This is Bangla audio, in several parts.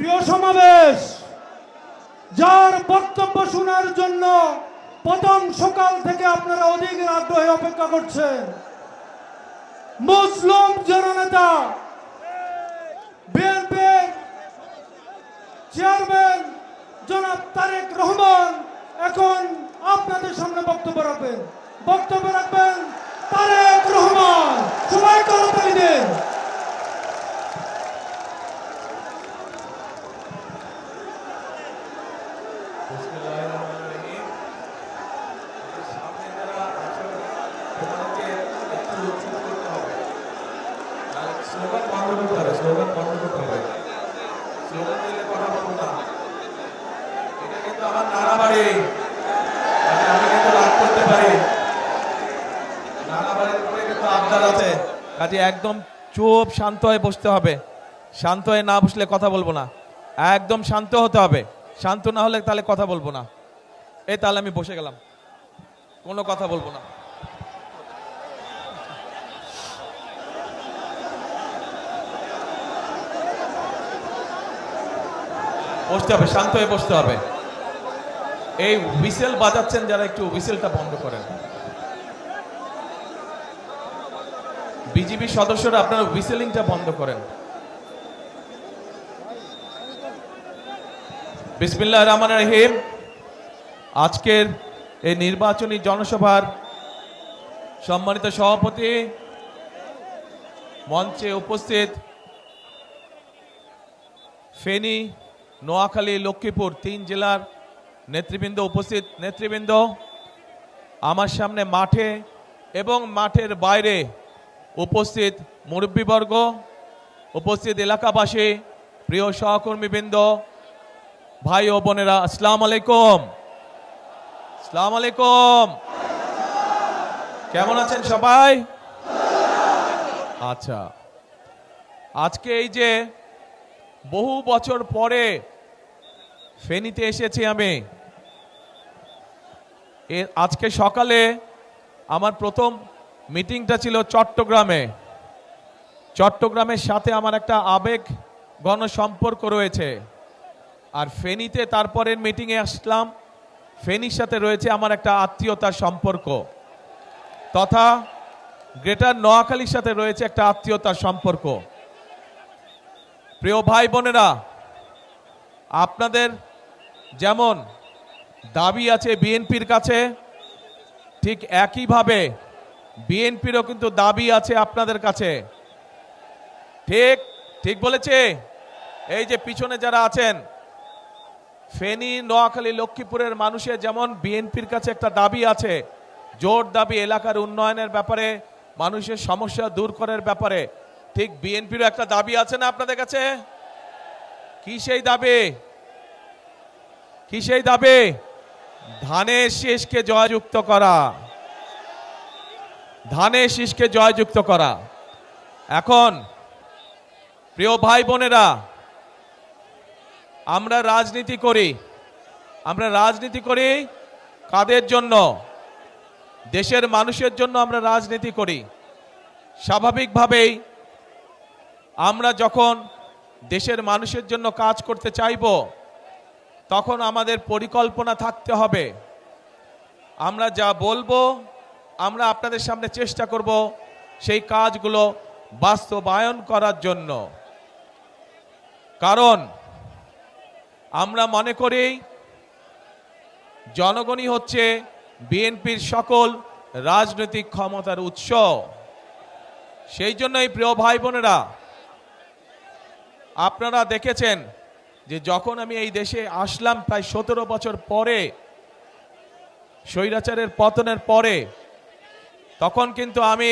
প্রিয় সমাবেশ, যার বক্তব্য শোনার জন্য প্রথম সকাল থেকে আপনারা অধিক আগ্রহে অপেক্ষা করছেন, মুসলিম জননেতা বিএনপির চেয়ারম্যান জনাব তারেক রহমান এখন আপনাদের সামনে বক্তব্য রাখবেন। তারেক রহমান, সবাই করতালি দেন। কাজে একদম চুপ শান্ত হয়ে বসতে হবে। শান্ত হয়ে না বসলে কথা বলবো না। একদম শান্ত হতে হবে। শান্ত না হলে তাহলে কথা বলবো না। এই তাহলে আমি বসে গেলাম, কোনো কথা বলবো না। বসতে হবে, শান্ত হয়ে বসতে হবে। এই হুইসেল বাজাচ্ছেন যারা, একটু হুইসেলটা বন্ধ করেন। বিজিবি সদস্যরা আপনারা হুইসেলিংটা বন্ধ করেন। বিসমিল্লাহির রহমানির রহিম। আজকের এই নির্বাচনী জনসভার সম্মানিত সভাপতি, মঞ্চে উপস্থিত ফেনী, নোয়াখালী, লক্ষ্মীপুর 3 জেলার নেতৃবৃন্দ, উপস্থিত নেতৃবৃন্দ, আমার সামনে মাঠে এবং মাঠের বাইরে উপস্থিত মুরব্বীবর্গ, উপস্থিত এলাকাবাসী, প্রিয় সহকর্মীবৃন্দ, ভাই ও বোনেরা, আসসালামু আলাইকুম। আসসালামু আলাইকুম। কেমন আছেন সবাই? আচ্ছা, আজকে এই যে বহু বছর পরে ফেনীতে এসেছি আমি, আজকে সকালে আমার প্রথম মিটিংটা ছিল চট্টগ্রামে। চট্টগ্রামের সাথে আমার একটা আবেগ ঘন সম্পর্ক রয়েছে। আর ফেনীতে তারপরের মিটিংয়ে আসলাম, ফেনীর সাথে রয়েছে আমার একটা আত্মীয়তার সম্পর্ক, তথা গ্রেটার নোয়াখালীর সাথে রয়েছে একটা আত্মীয়তার সম্পর্ক। প্রিয় ভাই বোনেরা, আপনাদের যেমন দাবি আছে বিএনপির কাছে, ঠিক একইভাবে বিএনপিরও কিন্তু দাবি আছে আপনাদের কাছে। ঠিক ঠিক বলেছে? এই যে পিছনে যারা আছেন, ফেনী, নোয়াখালী, লক্ষ্মীপুরের মানুষের যেমন বিএনপির কাছে একটা দাবি আছে, জোর দাবি এলাকার উন্নয়নের ব্যাপারে, মানুষের সমস্যা দূর করার ব্যাপারে, ঠিক বিএনপিরও একটা দাবি আছে না আপনাদের কাছে? কি সেই দাবি? কি সেই দাবি? ধানের শীষকে জয়যুক্ত করা। ধানের শীষকে জয়যুক্ত করা। এখন প্রিয় ভাই বোনেরা, আমরা রাজনীতি করি। আমরা রাজনীতি করি কাদের জন্য? দেশের মানুষের জন্য আমরা রাজনীতি করি। স্বাভাবিকভাবেই আমরা যখন দেশের মানুষের জন্য কাজ করতে চাইব, তখন আমাদের পরিকল্পনা থাকতে হবে। আমরা যা বলবো, আমরা আপনাদের সামনে চেষ্টা করব সেই কাজগুলো বাস্তবায়ন করার জন্য। কারণ আমরা মনে করি জনগণই হচ্ছে বিএনপির সকল রাজনৈতিক ক্ষমতার উৎস। সেই জন্যই প্রিয় ভাই বোনেরা, আপনারা দেখেছেন যে যখন আমি এই দেশে আসলাম প্রায় 17 বছর পরে, স্বৈরাচারের পতনের পরে, তখন কিন্তু আমি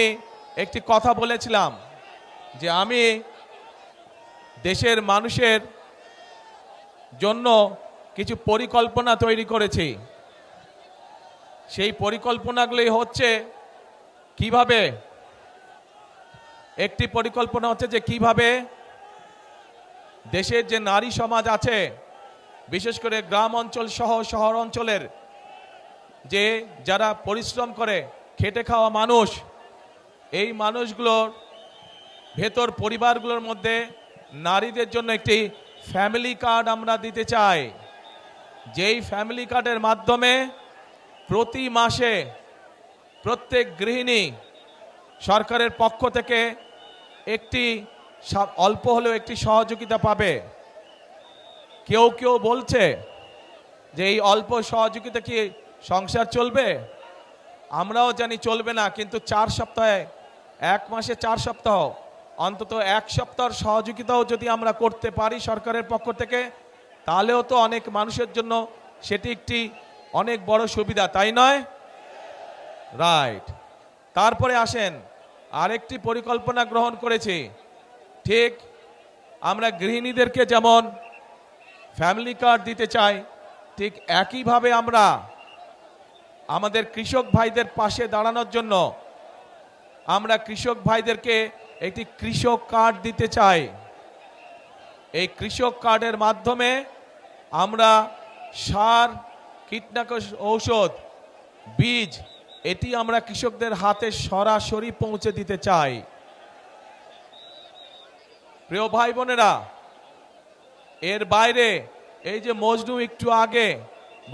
একটি কথা বলেছিলাম যে আমি দেশের মানুষের জন্য কিছু পরিকল্পনা তৈরি করেছি। সেই পরিকল্পনাগুলি হচ্ছে কিভাবে, একটি পরিকল্পনা হচ্ছে যে কিভাবে দেশের যে নারী সমাজ আছে, বিশেষ করে গ্রাম অঞ্চল সহ শহর অঞ্চলের যে যারা পরিশ্রম করে খেটে খাওয়া মানুষ, এই মানুষগুলোর ভেতর পরিবারগুলোর মধ্যে নারীদের জন্য একটি ফ্যামিলি কার্ড আমরা দিতে চাই, যেই ফ্যামিলি কার্ডের মাধ্যমে প্রতি মাসে প্রত্যেক গৃহিণী সরকারের পক্ষ থেকে একটি অল্প হলেও একটি সহযোগিতা পাবে। কেউ কেউ বলছে যে এই অল্প সহযোগিতা কি সংসার চলবে? আমরাও জানি চলবে না, কিন্তু 4 সপ্তাহে, 1 মাসে 4 সপ্তাহ, অন্তত 1 সপ্তাহের সহযোগিতাও যদি আমরা করতে পারি সরকারের পক্ষ থেকে, তাহলেও তো অনেক মানুষের জন্য সেটি একটি অনেক বড় সুবিধা, তাই নয়? রাইট। তারপরে আসেন, আরেকটি পরিকল্পনা গ্রহণ করেছি। ঠিক আমরা গৃহিণীদেরকে যেমন ফ্যামিলি কার্ড দিতে চাই, ঠিক একইভাবে আমরা আমাদের কৃষক ভাইদের পাশে দাঁড়ানোর জন্য আমরা কৃষক ভাইদেরকে একটি কৃষক কার্ড দিতে চাই। এই কৃষক কার্ডের মাধ্যমে আমরা সার, কীটনাশক ঔষধ, বীজ এটি আমরা কৃষকদের হাতে সরাসরি পৌঁছে দিতে চাই। প্রিয় ভাই বোনেরা, এর বাইরে এই যে মজনু একটু আগে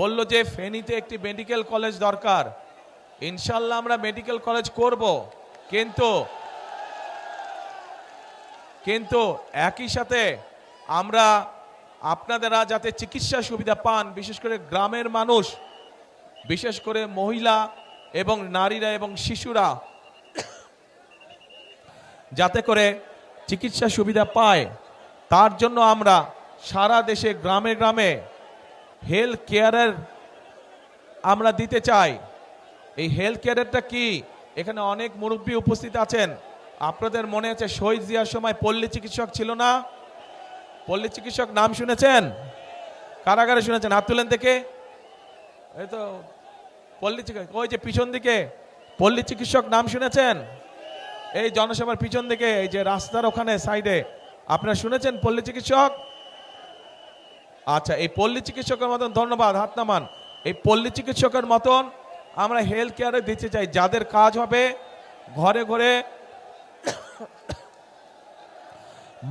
বলল যে ফেনীতে একটি মেডিকেল কলেজ দরকার, ইনশাল্লাহ আমরা মেডিকেল কলেজ করব, কিন্তু একই সাথে আমরা আপনারা যাতে চিকিৎসা সুবিধা পান, বিশেষ করে গ্রামের মানুষ, বিশেষ করে মহিলা এবং নারীরা এবং শিশুরা যাতে করে চিকিৎসা সুবিধা পায়, তার জন্য আমরা সারা দেশে গ্রামে গ্রামে হেলথ কেয়ারের আমরা দিতে চাই। এই হেলথ কেয়ারেরটা কি? এখানে অনেক মুরব্বী উপস্থিত আছেন, আপনাদের মনে আছে শহীদ জিয়ার সময় পল্লী চিকিৎসক ছিল না? পল্লী চিকিৎসক নাম শুনেছেন? কারাগারে শুনেছেন? হাত তুলেন থেকে। এই তো পল্লী চিকিৎসক, ওই যে পিছন দিকে পল্লী চিকিৎসক নাম শুনেছেন? এই জনসভার পিছন দিকে, এই যে রাস্তার ওখানে সাইডে, আপনারা শুনেছেন পল্লী চিকিৎসক? আচ্ছা, এই পল্লী চিকিৎসকের মতন, ধন্যবাদ, হাত নামান। এই পল্লী চিকিৎসকের মতন আমরা হেলথ কেয়ারে দিতে চাই, যাদের কাজ হবে ঘরে ঘরে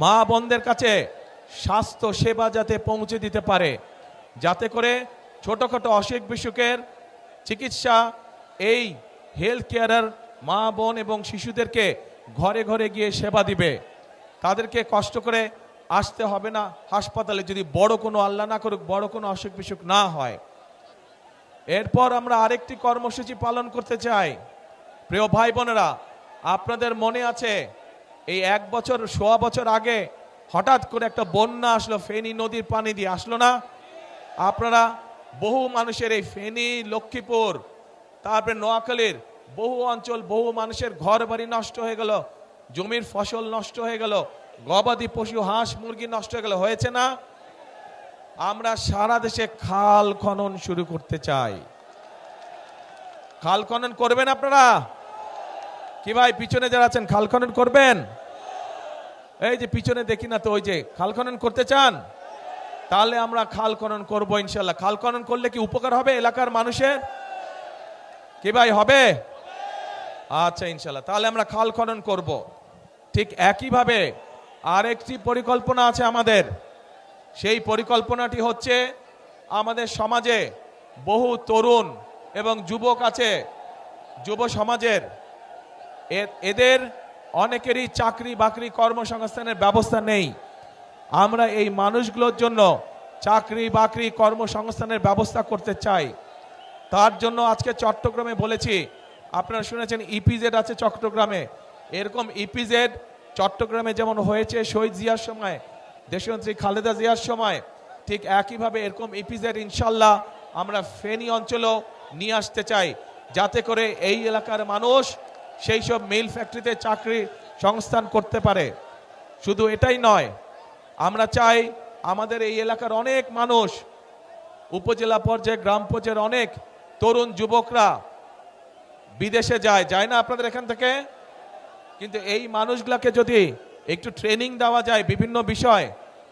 মা বোনদের কাছে স্বাস্থ্য সেবা যাতে পৌঁছে দিতে পারে, যাতে করে ছোটখাটো অসুখ বিসুখের চিকিৎসা এই হেলথ কেয়ারের মা বোন এবং শিশুদেরকে ঘরে ঘরে গিয়ে সেবা দিবে। তাদেরকে কষ্ট করে আসতে হবে না হাসপাতালে, যদি বড় কোনো, আল্লাহ না করুক, বড় কোনো অসুখ বিসুখ না হয়। এরপর আমরা আরেকটি কর্মসূচি পালন করতে চাই। প্রিয় ভাই বোনেরা, আপনাদের মনে আছে এই 1 বছর, 1.25 বছর আগে হঠাৎ করে একটা বন্যা আসলো, ফেনী নদীর পানি দিয়ে আসলো না? আপনারা বহু মানুষের এই ফেনী, লক্ষ্মীপুর, তারপরে নোয়াখালীর বহু অঞ্চল, বহু মানুষের ঘর বাড়ি নষ্ট হয়ে গেল, জমির ফসল নষ্ট হয়ে গেল, গবাদি পশু, হাঁস মুরগি নষ্ট হয়ে গেল, হয়েছে না? আমরা সারা দেশে খাল খনন শুরু করতে চাই। খাল খনন করবেন আপনারা? কি ভাই পিছনে যারা আছেন খাল খনন করবেন? এই যে পিছনে দেখি না তো, ওই যে খাল খনন করতে চান? তাহলে আমরা খাল খনন করবো ইনশাল্লাহ। খাল খনন করলে কি উপকার হবে এলাকার মানুষের? কি ভাই হবে? আচ্ছা ইনশাল্লাহ, তাহলে আমরা খাল খনন করব। ঠিক একইভাবে আরেকটি পরিকল্পনা আছে আমাদের। সেই পরিকল্পনাটি হচ্ছে, আমাদের সমাজে বহু তরুণ এবং যুবক আছে, যুব সমাজের, এদের অনেকেরই চাকরি বাকরি কর্মসংস্থানের ব্যবস্থা নেই। আমরা এই মানুষগুলোর জন্য চাকরি বাকরি কর্মসংস্থানের ব্যবস্থা করতে চাই। তার জন্য আজকে চট্টগ্রামে বলেছি, আপনারা শুনেছেন ইপিজেড আছে চট্টগ্রামে, এরকম ইপিজেড চট্টগ্রামে যেমন হয়েছে শহীদ জিয়ার সময়, দেশনেত্রী খালেদা জিয়ার সময়, ঠিক একইভাবে এরকম ইপিজেড ইনশাল্লাহ আমরা ফেনী অঞ্চলেও নিয়ে আসতে চাই, যাতে করে এই এলাকার মানুষ সেই সব মিল ফ্যাক্টরিতে চাকরি সংস্থান করতে পারে। শুধু এটাই নয়, আমরা চাই আমাদের এই এলাকার অনেক মানুষ, উপজেলা পর্যায়ে, গ্রাম পর্যায়ের অনেক তরুণ যুবকরা বিদেশে যায় না আপনাদের এখান থেকে? কিন্তু এই মানুষগুলোকে যদি একটু ট্রেনিং দেওয়া যায় বিভিন্ন বিষয়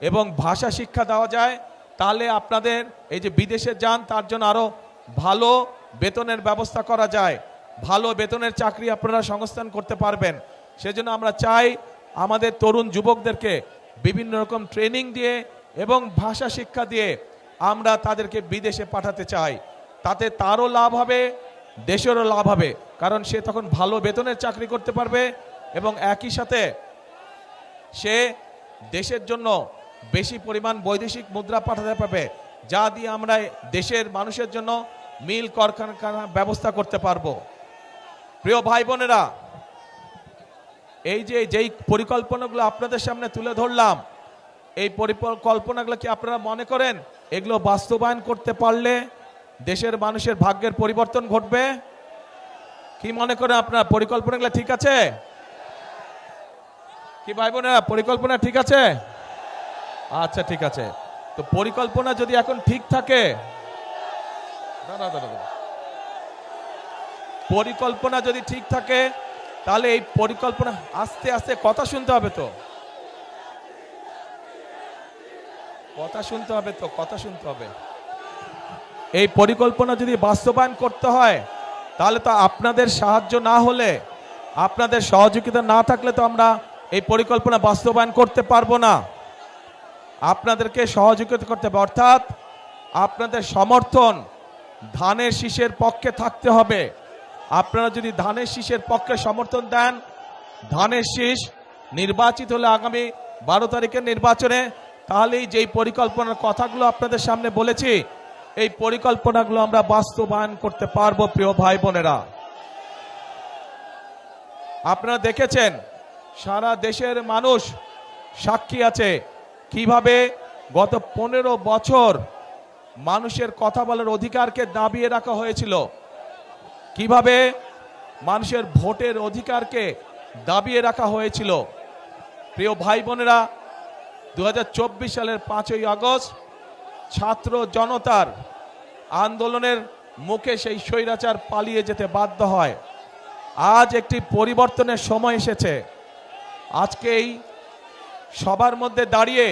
এবং ভাষা শিক্ষা দেওয়া যায়, তাহলে আপনাদের এই যে বিদেশে যান তার জন্য আরো ভালো বেতনের ব্যবস্থা করা যায়, ভালো বেতনের চাকরি আপনারা সংস্থান করতে পারবেন। সেজন্য আমরা চাই আমাদের তরুণ যুবকদেরকে বিভিন্ন রকম ট্রেনিং দিয়ে এবং ভাষা শিক্ষা দিয়ে আমরা তাদেরকে বিদেশে পাঠাতে চাই। তাতে তারও লাভ হবে, দেশেরও লাভ হবে, কারণ সে তখন ভালো বেতনের চাকরি করতে পারবে এবং একই সাথে সে দেশের জন্য বেশি পরিমাণ বৈদেশিক মুদ্রা পাঠাতে পারবে, যা দিয়ে আমরা দেশের মানুষের জন্য মিল কারখানা ব্যবস্থা করতে পারবো। প্রিয় ভাই বোনেরা, এই যে যেই পরিকল্পনাগুলো আপনাদের সামনে তুলে ধরলাম, এই পরিকল্পনাগুলো কি আপনারা মনে করেন এগুলো বাস্তবায়ন করতে পারলে দেশের মানুষের ভাগ্যের পরিবর্তন ঘটবে? কি মনে করেন আপনারা? পরিকল্পনাগুলো ঠিক আছে কি ভাই বোনেরা? পরিকল্পনা ঠিক আছে? আচ্ছা, ঠিক আছে। তো পরিকল্পনা যদি এখন ঠিক থাকে, পরিকল্পনা যদি ঠিক থাকে তাহলে এই পরিকল্পনা আস্তে আস্তে কথা শুনতে হবে, তো কথা শুনতে হবে। এই পরিকল্পনা যদি বাস্তবায়ন করতে হয় তাহলে তো আপনাদের সাহায্য না হলে, আপনাদের সহযোগিতা না থাকলে তো আমরা এই পরিকল্পনা বাস্তবায়ন করতে পারবো না। আপনাদেরকে সহযোগিতা করতে হবে, অর্থাৎ আপনাদের সমর্থন ধানের শীষের পক্ষে থাকতে হবে। আপনারা যদি ধানের শীষের পক্ষে সমর্থন দেন, ধানের শীষ নির্বাচিত হলে আগামী 12 তারিখের নির্বাচনে, তাহলেই যেই পরিকল্পনার কথাগুলো আপনাদের সামনে বলেছি, এই পরিকল্পনাগুলো আমরা বাস্তবায়ন করতে পারবো। প্রিয় ভাই বোনেরা, আপনারা দেখেছেন সারা দেশের মানুষ সাক্ষী আছে কিভাবে গত 15 বছর মানুষের কথা বলার অধিকারকে দাবিয়ে রাখা হয়েছিল, কিভাবে মানুষের ভোটের অধিকারকে দাবিয়ে রাখা হয়েছিল। প্রিয় ভাই বোনেরা, 2024 সালের 5ই আগস্ট ছাত্র জনতার আন্দোলনের মুখে সেই স্বৈরাচার পালিয়ে যেতে বাধ্য হয়। আজ একটি পরিবর্তনের সময় এসেছে। আজকে এই সবার মধ্যে দাঁড়িয়ে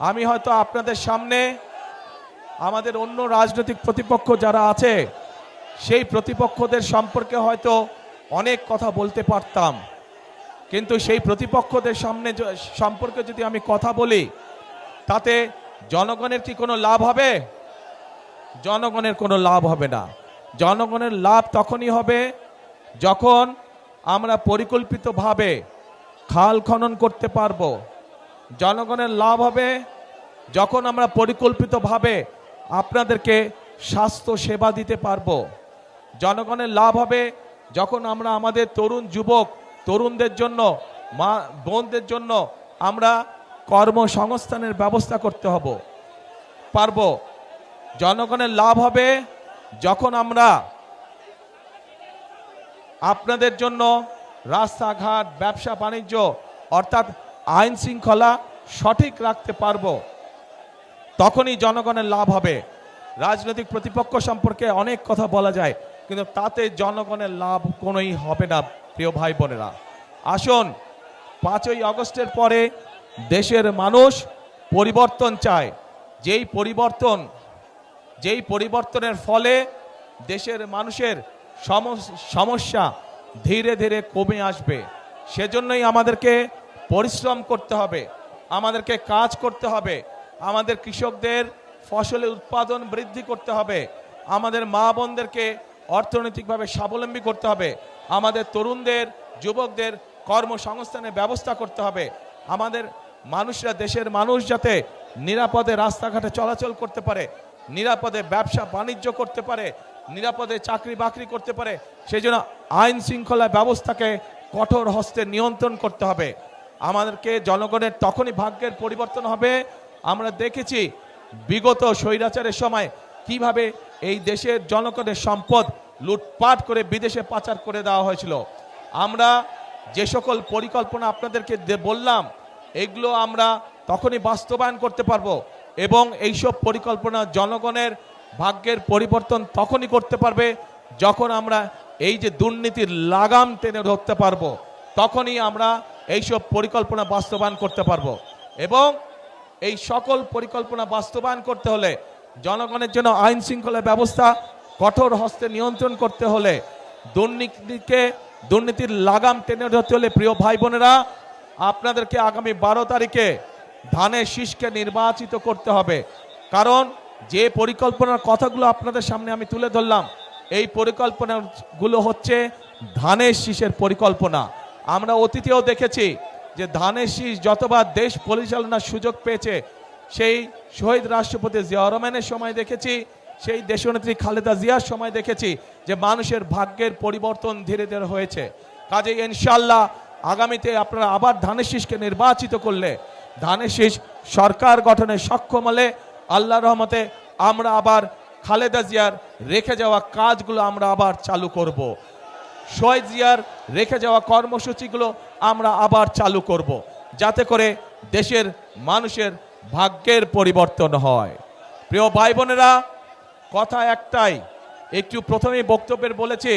আমি হয়তো আপনাদের সামনে আমাদের অন্য রাজনৈতিক প্রতিপক্ষ যারা আছে সেই প্রতিপক্ষদের সম্পর্কে হয়তো অনেক কথা বলতে পারতাম, কিন্তু সেই প্রতিপক্ষদের সম্পর্কে যদি আমি কথা বলি তাতে জনগণের কি কোনো লাভ হবে? জনগণের কোনো লাভ হবে না। জনগণের লাভ তখনই হবে যখন আমরা পরিকল্পিতভাবে খাল খনন করতে পারবো। জনগণের লাভ হবে যখন আমরা পরিকল্পিতভাবে আপনাদেরকে স্বাস্থ্য সেবা দিতে পারবো। জনগণের লাভ হবে যখন আমরা আমাদের তরুণ যুবক তরুণদের জন্য, মা বোনদের জন্য আমরা কর্মসংস্থানের ব্যবস্থা করতে পারবো। জনগণের লাভ হবে যখন আমরা আপনাদের জন্য রাস্তাঘাট, ব্যবসা বাণিজ্য অর্থাৎ আইন শৃঙ্খলা সঠিক রাখতে পারবো, তখনই জনগণের লাভ হবে। রাজনৈতিক প্রতিপক্ষ সম্পর্কে অনেক কথা বলা যায়, কিন্তু তাতে জনগণের লাভ কোনোই হবে না। প্রিয় ভাই বোনেরা, আসুন 5ই আগস্টের পরে দেশের মানুষ পরিবর্তন চায়। যেই পরিবর্তনের ফলে দেশের মানুষের সমস্যা ধীরে ধীরে কমে আসবে। সেজন্যই আমাদেরকে পরিশ্রম করতে হবে, আমাদেরকে কাজ করতে হবে, আমাদের কৃষকদের ফসলের উৎপাদন বৃদ্ধি করতে হবে, আমাদের মা বোনদেরকে অর্থনৈতিকভাবে স্বাবলম্বী করতে হবে, আমাদের তরুণদের, যুবকদের কর্মসংস্থানের ব্যবস্থা করতে হবে। আমাদের মানুষরা, দেশের মানুষ যাতে নিরাপদে রাস্তাঘাটে চলাচল করতে পারে, নিরাপদে ব্যবসা বাণিজ্য করতে পারে, নিরাপদে চাকরি বাকরি করতে পারে, সেই জন্য আইন শৃঙ্খলা ব্যবস্থাকে কঠোর হস্তে নিয়ন্ত্রণ করতে হবে। আমাদেরকে জনগণের তখনই ভাগ্যের পরিবর্তন হবে। আমরা দেখেছি বিগত স্বৈরাচারের সময় কিভাবে এই দেশের জনগণের সম্পদ লুটপাট করে বিদেশে পাচার করে দেওয়া হয়েছিল। আমরা যে সকল পরিকল্পনা আপনাদেরকে বললাম, এগুলো আমরা তখনই বাস্তবায়ন করতে পারবো এবং এইসব পরিকল্পনা জনগণের ভাগ্যের পরিবর্তন তখনই করতে পারবে যখন আমরা এই যে দুর্নীতির লাগাম টেনে ধরতে পারবো, তখনই আমরা এইসব পরিকল্পনা বাস্তবায়ন করতে পারবো। এবং এই সকল পরিকল্পনা বাস্তবায়ন করতে হলে, জনগণের জন্য আইন শৃঙ্খলা ব্যবস্থা কঠোর হস্তে নিয়ন্ত্রণ করতে হলে, দুর্নীতির লাগাম টেনে ধরতে হলে, প্রিয় ভাই বোনেরা, আপনাদেরকে আগামী 12 তারিখে ধানের শীষকে নির্বাচিত করতে হবে। কারণ যে পরিকল্পনার কথাগুলো আপনাদের সামনে আমি তুলে ধরলাম, এই পরিকল্পনাগুলো হচ্ছে ধানের শীষের পরিকল্পনা। আমরা অতীতেও দেখেছি যে ধানের শীষ যতবার দেশ পরিচালনার সুযোগ পেয়েছে, সেই শহীদ রাষ্ট্রপতি জিয়াউর রহমানের সময় দেখেছি, সেই দেশনেত্রী খালেদা জিয়ার সময় দেখেছি যে মানুষের ভাগ্যের পরিবর্তন ধীরে ধীরে হয়েছে। কাজেই ইনশাআল্লাহ আগামীতে আপনারা আবার ধানের শীষকে নির্বাচিত করলে, ধানের শীষ সরকার গঠনে সক্ষম হলে আল্লাহর রহমতে আমরা আবার খালেদা জিয়ার রেখে যাওয়া কাজগুলো আমরা আবার চালু করব। শহীদ জিয়ার রেখে যাওয়া কর্মসূচিগুলো আমরা আবার চালু করব, যাতে করে দেশের মানুষের ভাগ্যের পরিবর্তন হয়। প্রিয় ভাই বোনেরা, কথা একটাই, একটু প্রথমেই বক্তব্যের বলেছে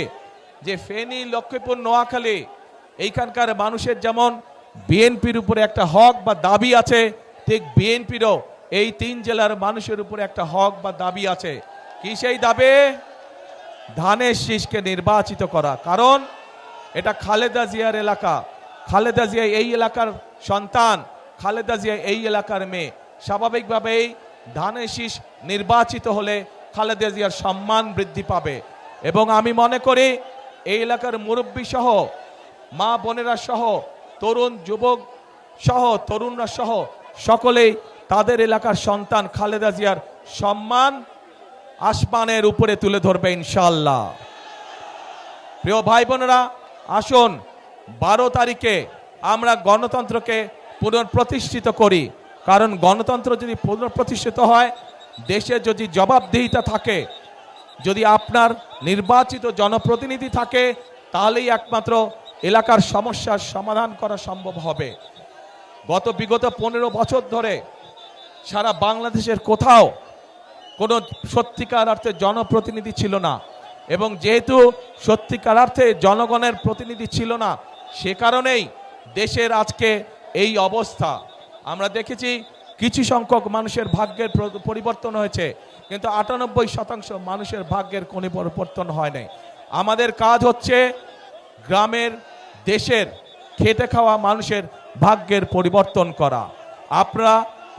যে ফেনী, লক্ষ্মীপুর, নোয়াখালী এইখানকার মানুষের যেমন বিএনপির উপরে একটা হক বা দাবি আছে, ঠিক বিএনপিরও এই 3 জেলার মানুষের উপরে একটা হক বা দাবি আছে। কি সেই দাবি? ধানের শীষকে নির্বাচিত করা। কারণ এটা খালেদা জিয়ার এলাকা, খালেদা জিয়া এই এলাকার সন্তান, খালেদা জিয়া এই এলাকার মেয়ে। স্বাভাবিকভাবেই ধানের শীষ নির্বাচিত হলে খালেদা জিয়ার সম্মান বৃদ্ধি পাবে। এবং আমি মনে করি এই এলাকার মুরব্বী সহ, মা বোনেরা সহ, তরুণ যুবক সহ, তরুণরা সহ সকলেই তাদের এলাকার সন্তান খালেদা জিয়ার সম্মান আসমানের উপরে তুলে ধরবে ইনশাআল্লাহ। প্রিয় ভাই বোনেরা, আসুন 12 তারিখে আমরা গণতন্ত্রকে পুনঃপ্রতিষ্ঠিত করি। কারণ গণতন্ত্র যদি পুনঃপ্রতিষ্ঠিত হয়, দেশে যদি জবাবদিহিতা থাকে, যদি আপনার নির্বাচিত জনপ্রতিনিধি থাকে, তাহলেই একমাত্র এলাকার সমস্যার সমাধান করা সম্ভব হবে। বিগত 15 বছর ধরে সারা বাংলাদেশের কোথাও কোনো সত্যিকার অর্থে জনপ্রতিনিধি ছিল না, এবং যেহেতু সত্যিকার অর্থে জনগণের প্রতিনিধি ছিল না, সে কারণেই দেশের আজকে এই অবস্থা। আমরা দেখেছি কিছু সংখ্যক মানুষের ভাগ্যের পরিবর্তন হয়েছে, কিন্তু 98% মানুষের ভাগ্যের কোনো পরিবর্তন হয় নাই। আমাদের কাজ হচ্ছে গ্রামের, দেশের খেটে খাওয়া মানুষের ভাগ্যের পরিবর্তন করা। আপনারা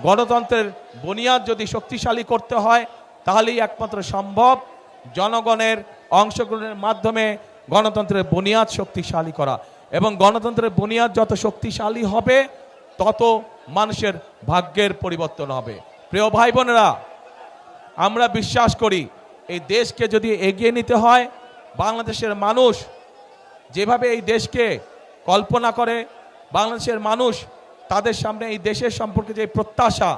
গণতন্ত্রের বুনিয়াদ যদি শক্তিশালী করতে হয়, তাহলেই একমাত্র সম্ভব জনগণের অংশগ্রহণের মাধ্যমে গণতন্ত্রের বুনিয়াদ শক্তিশালী করা। এবং গণতন্ত্রের বুনিয়াদ যত শক্তিশালী হবে, তত মানুষের ভাগ্যের পরিবর্তন হবে। প্রিয় ভাই বোনেরা, আমরা বিশ্বাস করি এই দেশকে যদি এগিয়ে নিতে হয়, বাংলাদেশের মানুষ যেভাবে এই দেশকে কল্পনা করে, বাংলাদেশের মানুষ তাদের সামনে এই দেশের সম্পর্কে যে প্রত্যাশা,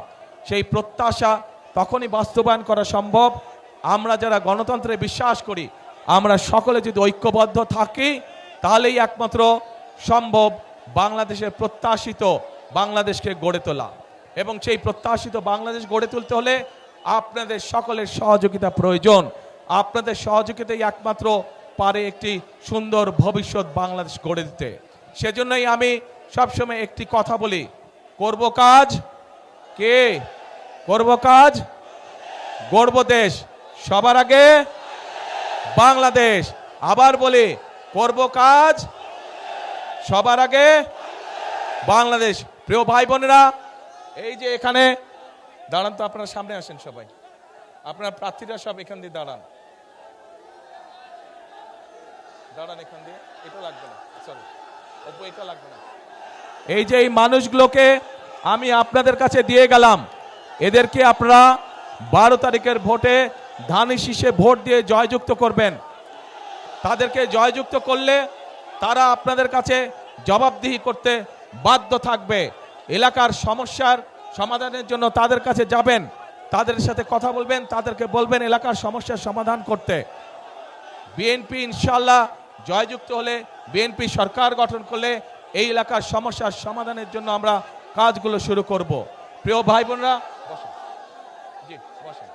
সেই প্রত্যাশা তখনই বাস্তবায়ন করা সম্ভব আমরা যারা গণতন্ত্রে বিশ্বাস করি, আমরা সকলে যদি ঐক্যবদ্ধ থাকি, তাহলেই একমাত্র সম্ভব বাংলাদেশের প্রত্যাশিত বাংলাদেশকে গড়ে তোলা। এবং সেই প্রত্যাশিত বাংলাদেশ গড়ে তুলতে হলে আপনাদের সকলের সহযোগিতা প্রয়োজন। আপনাদের সহযোগিতাই একমাত্র পারে একটি সুন্দর ভবিষ্যৎ বাংলাদেশ গড়ে দিতে। সেজন্যই আমি সবসময় একটি কথা বলি, করব কাজ, কে করব কাজ, গড়ব দেশ, সবার আগে বাংলাদেশ। আবার বলি, করব কাজ, সবার আগে বাংলাদেশ। প্রিয় ভাই বোনেরা, এই যে এখানে দাঁড়ান, তো আপনারা সামনে আসেন সবাই, আপনারা প্রার্থীরা সব এখান দিয়ে দাঁড়ান, দাঁড়ান এখান দিয়ে, এটা লাগবে না, সরি অপু, এটা লাগবে না। এই যে এই মানুষগুলোকে আমি আপনাদের কাছে দিয়ে গেলাম, এদেরকে আপনারা 12 তারিখের ভোটে ধানের শীষে ভোট দিয়ে জয়যুক্ত করবেন। তাদেরকে জয়যুক্ত করলে তারা আপনাদের কাছে জবাবদিহি করতে বাধ্য থাকবে। এলাকার সমস্যার সমাধানের জন্য তাদের কাছে যাবেন, তাদের সাথে কথা বলবেন, তাদেরকে বলবেন এলাকার সমস্যার সমাধান করতে। বিএনপি ইনশাআল্লাহ জয়যুক্ত হলে, বিএনপি সরকার গঠন করলে এই এলাকার সমস্যার সমাধানের জন্য আমরা কাজগুলো শুরু করব। প্রিয় ভাই বোনেরা, জি বসেন।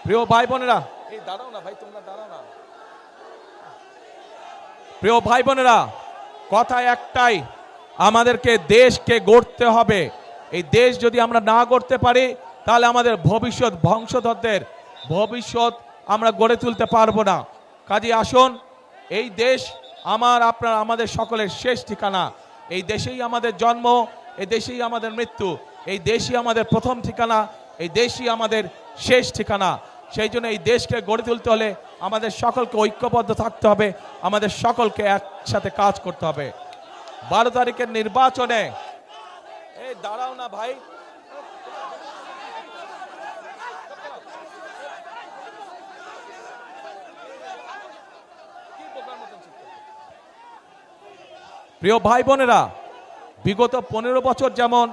প্রিয় ভাই বোনেরা, এই দাঁড়াও না ভাই, তোমরা দাঁড়াও না। প্রিয় ভাই বোনেরা, কথা একটাই, আমাদেরকে দেশকে গড়তে হবে। এই দেশ যদি আমরা না গড়তে পারি, তাহলে আমাদের ভবিষ্যৎ, বংশধরদের ভবিষ্যৎ আমরা গড়ে তুলতে পারবো না। কাজে আসুন, এই দেশ আমার, আপনার, আমাদের সকলের শেষ ঠিকানা। এই দেশেই আমাদের জন্ম, এই দেশেই আমাদের মৃত্যু, এই দেশই আমাদের প্রথম ঠিকানা, এই দেশই আমাদের শেষ ঠিকানা। সেই জন্য এই দেশকে গড়ে তুলতে হলে আমাদের সকলকে ঐক্যবদ্ধ থাকতে হবে, আমাদের সকলকে একসাথে কাজ করতে হবে। 12 তারিখের নির্বাচনে এই দাঁড়াও না ভাই, প্রিয় ভাই বোনেরা, বিগত 15 বছর যেমন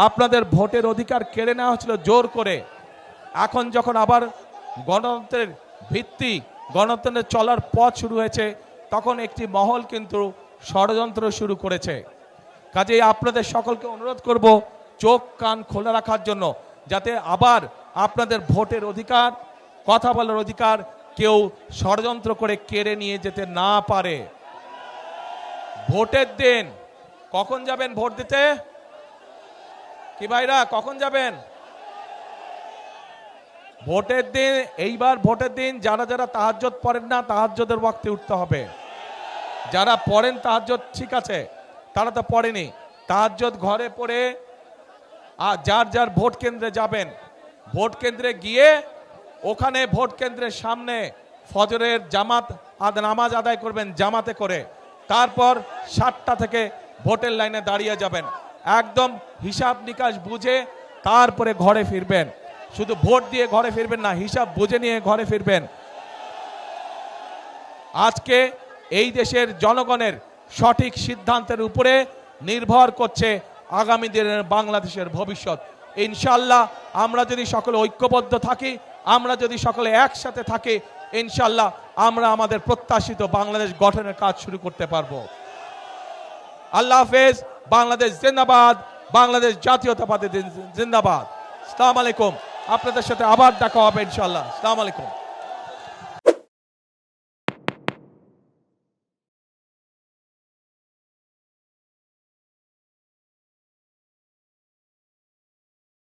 আপনাদের ভোটের অধিকার কেড়ে নেওয়া হয়েছিল জোর করে, এখন যখন আবার গণতন্ত্রের ভিত্তি, গণতন্ত্রের চলার পথ শুরু হয়েছে, তখন একটি মহল কিন্তু ষড়যন্ত্র শুরু করেছে। কাজেই আপনাদের সকলকে অনুরোধ করব চোখ কান খোলা রাখার জন্য, যাতে আবার আপনাদের ভোটের অধিকার, কথা বলার অধিকার কেউ ষড়যন্ত্র করে কেড়ে নিয়ে যেতে না পারে। ভোটের দিন কখন যাবেন ভোট দিতে? কি ভাইরা কখন যাবেন ভোটের দিন? এইবার ভোটের দিন যারা যারা তাহাজ্জুদ পড়েন না, তাহাজ্জুদের ওয়াক্তে উঠতে হবে। যারা পড়েন তাহাজ্জুদ ঠিক আছে, তারা তো পড়েনি, তাহাজ্জুদ ঘরে পড়ে আর যার যার ভোট কেন্দ্রে যাবেন, ভোট কেন্দ্রে গিয়ে ওখানে ভোট কেন্দ্রের সামনে ফজরের জামাত নামাজ আদায় করবেন জামাতে করে, তারপর 7টা থেকে ভোটের লাইনে দাঁড়িয়ে যাবেন, একদম হিসাব নিকাশ বুঝে তারপরে ঘরে ফিরবেন। শুধু ভোট দিয়ে ঘরে ফিরবেন না, হিসাব বুঝে নিয়ে ঘরে ফিরবেন। আজকে এই দেশের জনগণের সঠিক সিদ্ধান্তের উপরে নির্ভর করছে আগামী দিনের বাংলাদেশের ভবিষ্যৎ। ইনশাল্লাহ আমরা যদি সকলে ঐক্যবদ্ধ থাকি, আমরা যদি সকলে একসাথে থাকি, ইনশাল্লাহ আমরা আমাদের প্রত্যাশিত বাংলাদেশ গঠনের কাজ শুরু করতে পারবো। আল্লাহ হাফেজ। বাংলাদেশ জিন্দাবাদ, বাংলাদেশ জাতীয়তাবাদী জিন্দাবাদ। আসসালামু আলাইকুম। আপনাদের সাথে আবার দেখা হবে ইনশাল্লাহ। আসসালামু আলাইকুম।